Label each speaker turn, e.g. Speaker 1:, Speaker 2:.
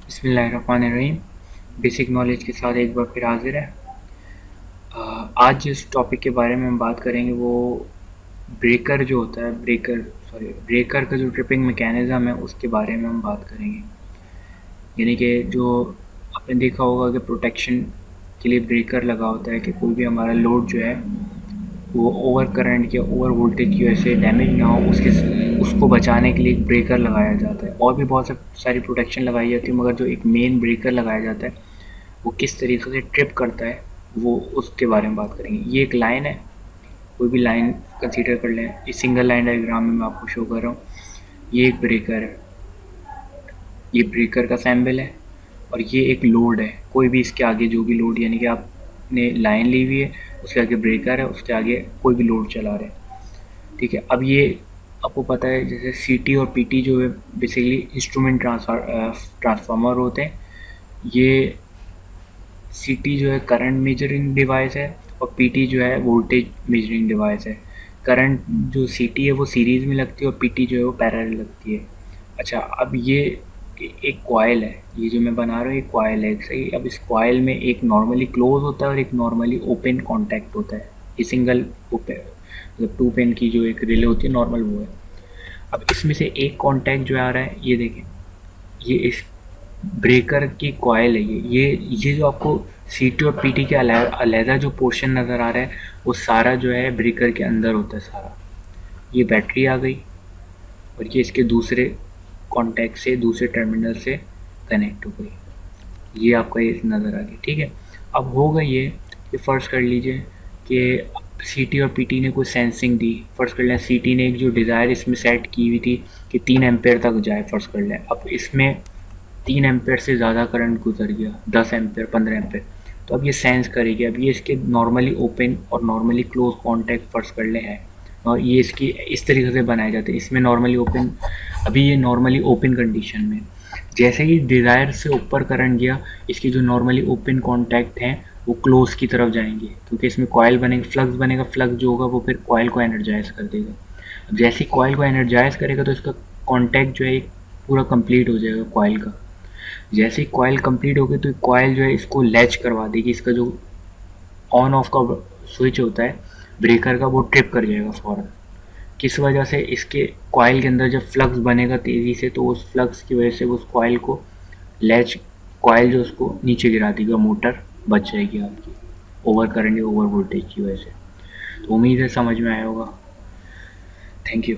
Speaker 1: बिस्मिल्लाहिर्रहमानिर्रहीम। Basic knowledge के साथ एक बार फिर हाजिर है। आज जिस टॉपिक के बारे में हम बात करेंगे वो ब्रेकर जो होता है ब्रेकर का जो ट्रिपिंग मैकेनिज़्म है उसके बारे में हम बात करेंगे। यानी कि जो आपने देखा होगा कि प्रोटेक्शन के लिए ब्रेकर लगा होता है कि कोई भी हमारा लोड जो है वो ओवर करंट या ओवर वोल्टेज की वजह से डैमेज ना हो, उसको बचाने के लिए एक ब्रेकर लगाया जाता है। और भी बहुत सारी प्रोटेक्शन लगाई जाती है, मगर जो एक मेन ब्रेकर लगाया जाता है वो किस तरीके से ट्रिप करता है वो उसके बारे में बात करेंगे। ये एक लाइन है, कोई भी लाइन कंसीडर कर लें। ये सिंगल लाइन डायग्राम में मैं आपको शो कर रहा हूँ। ये एक ब्रेकर है, ये ब्रेकर का सैम्बल है, और ये एक लोड है। कोई भी इसके आगे जो भी लोड, यानी कि आपने लाइन ली हुई है, उसके आगे ब्रेकर है, उसके आगे कोई भी लोड चला रहे हैं। ठीक है, अब ये आपको पता है जैसे सीटी और पीटी जो है बेसिकली इंस्ट्रूमेंट ट्रांसफार्मर होते हैं। ये सीटी जो है करंट मेजरिंग डिवाइस है और पीटी जो है वोल्टेज मेजरिंग डिवाइस है। करंट जो सीटी है वो सीरीज़ में लगती है और पीटी जो है वो पैरेलल लगती है। अच्छा, अब ये एक कॉइल है, ये जो मैं बना रहा हूँ ये कॉइल है, सही। अब इस कॉइल में एक नॉर्मली क्लोज होता है और एक नॉर्मली ओपन कॉन्टैक्ट होता है। ये सिंगल मतलब 2 पेन की जो एक रिले होती है नॉर्मल, वो है। अब इसमें से एक कॉन्टैक्ट जो आ रहा है, ये देखें, ये इस ब्रेकर की कॉइल है। ये जो आपको सीटी और पीटी के अलहदा जो पोर्शन नज़र आ रहा है वो सारा जो है ब्रेकर के अंदर होता है सारा। ये बैटरी आ गई और ये इसके दूसरे कॉन्टैक्ट से, दूसरे टर्मिनल से कनेक्ट हो गई। ये आपका ये नज़र आ गया। ठीक है, अब होगा ये कि फ़र्ज़ कर लीजिए कि सीटी और पीटी ने कोई सेंसिंग दी। फ़र्ज़ कर लें सीटी ने एक जो डिज़ायर इसमें सेट की हुई थी कि 3 एम्पेयर तक जाए, फ़र्ज़ कर लें। अब इसमें 3 एम्पेयर से ज़्यादा करंट गुजर गया, 10 एम्पेयर, 15 एम्पेयर, तो अब ये सेंस करेगी। अब ये इसके नॉर्मली ओपन और नॉर्मली क्लोज कॉन्टैक्ट फ़र्ज़ कर लें है, और ये इसकी इस तरीके से बनाए जाते हैं। इसमें नॉर्मली ओपन, अभी ये नॉर्मली ओपन कंडीशन में, जैसे ही डिज़ायर से ऊपर करंट गया, इसकी जो नॉर्मली ओपन कॉन्टैक्ट हैं वो क्लोज की तरफ जाएंगे, क्योंकि इसमें कॉइल बनेगा, फ्लक्स बनेगा। फ्लक्स जो होगा वो फिर कॉइल को एनर्जाइज कर देगा। अब जैसे ही कॉइल को एनर्जाइज करेगा तो इसका कॉन्टैक्ट जो है पूरा कंप्लीट हो जाएगा कॉइल का। जैसे ही कॉइल कंप्लीट हो गई तो कॉइल जो है इसको लैच करवा देगी। इसका जो ऑन ऑफ का स्विच होता है ब्रेकर का, वो ट्रिप कर जाएगा फ़ौरन। किस वजह से? इसके कॉइल के अंदर जब फ्लक्स बनेगा तेज़ी से, तो उस फ्लक्स की वजह से उस कॉइल को लैच, कॉइल जो उसको नीचे गिरा देगा, मोटर बच जाएगी आपकी ओवर करंट या ओवर वोल्टेज की वजह से। तो उम्मीद है समझ में आया होगा। Thank you.